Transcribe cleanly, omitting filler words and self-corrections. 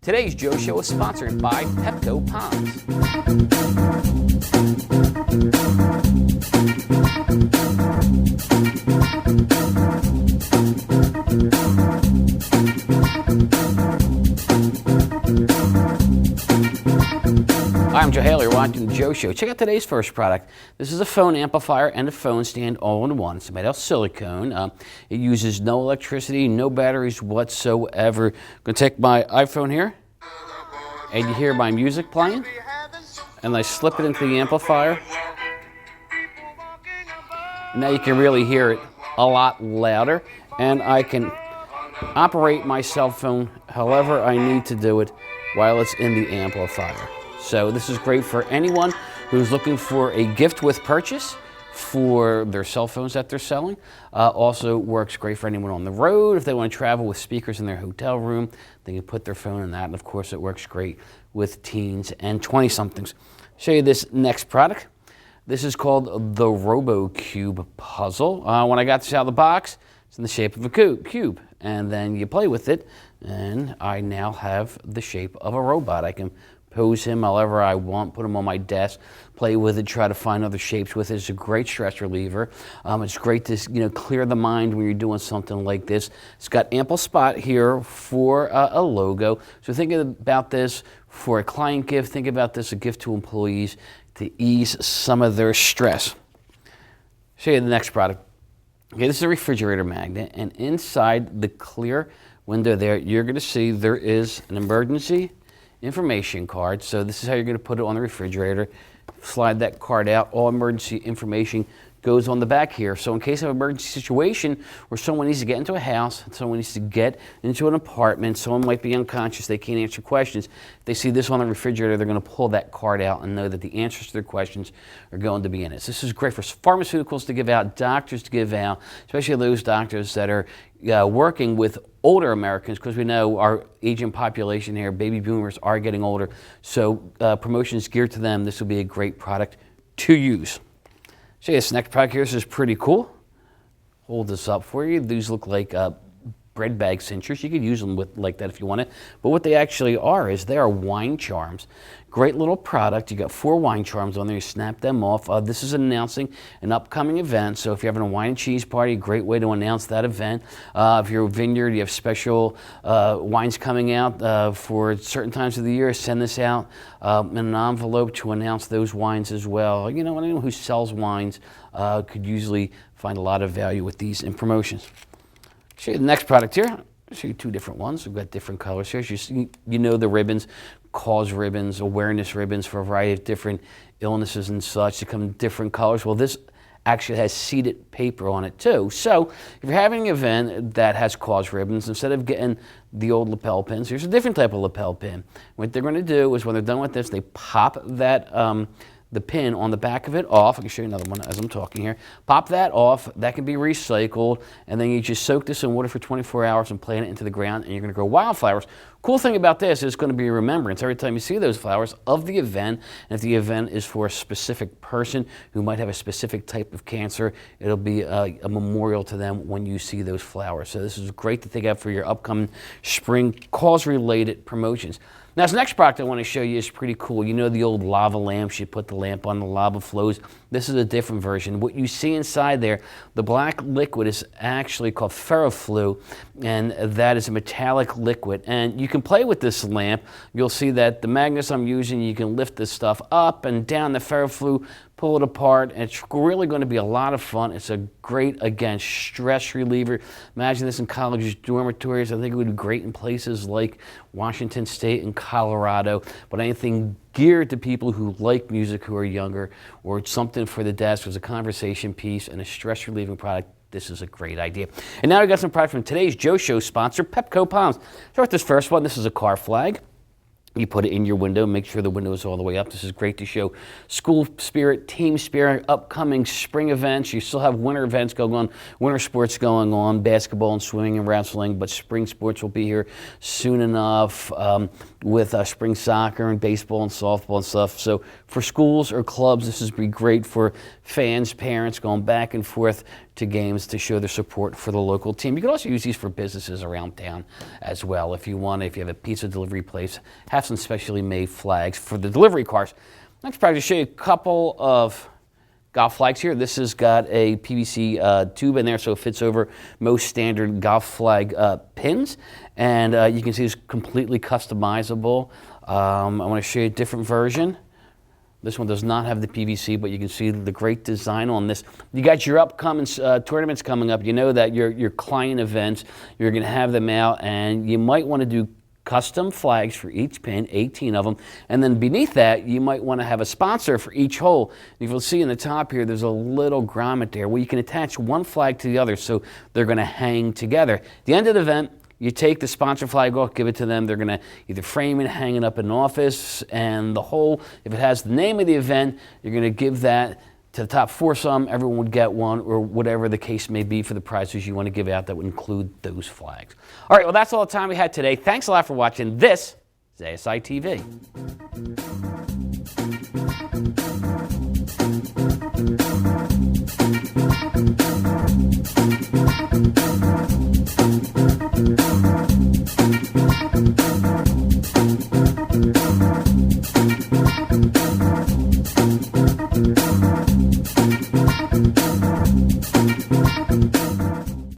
Today's Joe Show is sponsored by Pepco Ponds. Hi, I'm Joe Haley. You're watching the Joe Show. Check out today's first product. This is a phone amplifier and a phone stand all in one. It's made out of silicone. It uses no electricity, no batteries whatsoever. I'm going to take my iPhone here, and you hear my music playing, and I slip it into the amplifier. Now you can really hear it a lot louder, and I can operate my cell phone however I need to do it while it's in the amplifier. So this is great for anyone who's looking for a gift with purchase for their cell phones that they're selling. Also works great for anyone on the road. If they want to travel with speakers in their hotel room, they can put their phone in that. And of course it works great with teens and 20-somethings. Show you this next product. This is called the RoboCube puzzle. When I got this out of the box, it's in the shape of a cube. And then you play with it, and I now have the shape of a robot. I can pose him however I want, put him on my desk, play with it, try to find other shapes with it. It's a great stress reliever. It's great to clear the mind when you're doing something like this. It's got ample spot here for a logo. So think about this for a client gift. Think about this a gift to employees to ease some of their stress. Show you the next product. Okay, this is a refrigerator magnet, and inside the clear window there, you're going to see there is an emergency information card. So this is how you're going to put it on the refrigerator. Slide that card out. All emergency information goes on the back here. So in case of an emergency situation where someone needs to get into a house, someone needs to get into an apartment, someone might be unconscious, they can't answer questions. If they see this on the refrigerator, they're going to pull that card out and know that the answers to their questions are going to be in it. So this is great for pharmaceuticals to give out, doctors to give out, especially those doctors that are working with older Americans, because we know our aging population here, baby boomers are getting older. So promotions geared to them, this will be a great product to use. So this next product here, this is pretty cool. Hold this up for you. These look like bread bag cinchers. You could use them like that if you want it. But what they actually are is they are wine charms. Great little product. You got 4 wine charms on there. You snap them off. This is announcing an upcoming event. So if you're having a wine and cheese party, great way to announce that event. If you're a vineyard, you have special wines coming out for certain times of the year, send this out in an envelope to announce those wines as well. You know, anyone who sells wines could usually find a lot of value with these in promotions. Show you the next product here. I'll show you 2 different ones. We've got different colors here. You know the ribbons, cause ribbons, awareness ribbons for a variety of different illnesses and such. They come in different colors. Well, this actually has seeded paper on it too. So if you're having an event that has cause ribbons, instead of getting the old lapel pins, here's a different type of lapel pin. What they're going to do is when they're done with this, they pop that the pin on the back of it off. I can show you another one as I'm talking here. Pop that off. That can be recycled, and then you just soak this in water for 24 hours and plant it into the ground, and you're going to grow wildflowers. Cool thing about this is it's going to be a remembrance every time you see those flowers of the event. And if the event is for a specific person who might have a specific type of cancer, it'll be a memorial to them when you see those flowers. So this is great to think of for your upcoming spring cause-related promotions. Now, this next product I want to show you is pretty cool. You know the old lava lamps, you put the lamp on, the lava flows. This is a different version. What you see inside there, the black liquid is actually called ferroflu, and that is a metallic liquid. And you can play with this lamp. You'll see that the magnets I'm using, you can lift this stuff up and down the ferroflu, pull it apart, and it's really going to be a lot of fun. It's a great, again, stress reliever. Imagine this in college dormitories. I think it would be great in places like Washington State and Colorado, but anything geared to people who like music, who are younger, or something for the desk as a conversation piece and a stress relieving product. This is a great idea. And now we got some product from today's Joe Show sponsor, Pepco Ponds. Start with this first one. This is a car flag. You put it in your window, make sure the window is all the way up. This is great to show school spirit, team spirit, upcoming spring events. You still have winter events going on, winter sports going on, basketball and swimming and wrestling, but spring sports will be here soon enough with spring soccer and baseball and softball and stuff. So for schools or clubs, this is be great for fans, parents going back and forth to games to show their support for the local team. You can also use these for businesses around town as well if you want. If you have a pizza delivery place, have some specially made flags for the delivery cars. Next, probably show you a couple of golf flags here. This has got a PVC tube in there, so it fits over most standard golf flag pins. And you can see it's completely customizable. I want to show you a different version. This one does not have the PVC, but you can see the great design on this. You got your upcoming tournaments coming up. You know that your client events, you're going to have them out, and you might want to do custom flags for each pin, 18 of them. And then beneath that, you might want to have a sponsor for each hole. If you'll see in the top here, there's a little grommet there where you can attach one flag to the other so they're going to hang together. At the end of the event, you take the sponsor flag off, give it to them. They're going to either frame it, hang it up in an office, and the hole, if it has the name of the event, you're going to give that to the top foursome. Everyone would get one, or whatever the case may be for the prizes you want to give out that would include those flags. All right, well, that's all the time we had today. Thanks a lot for watching. This is ASI TV.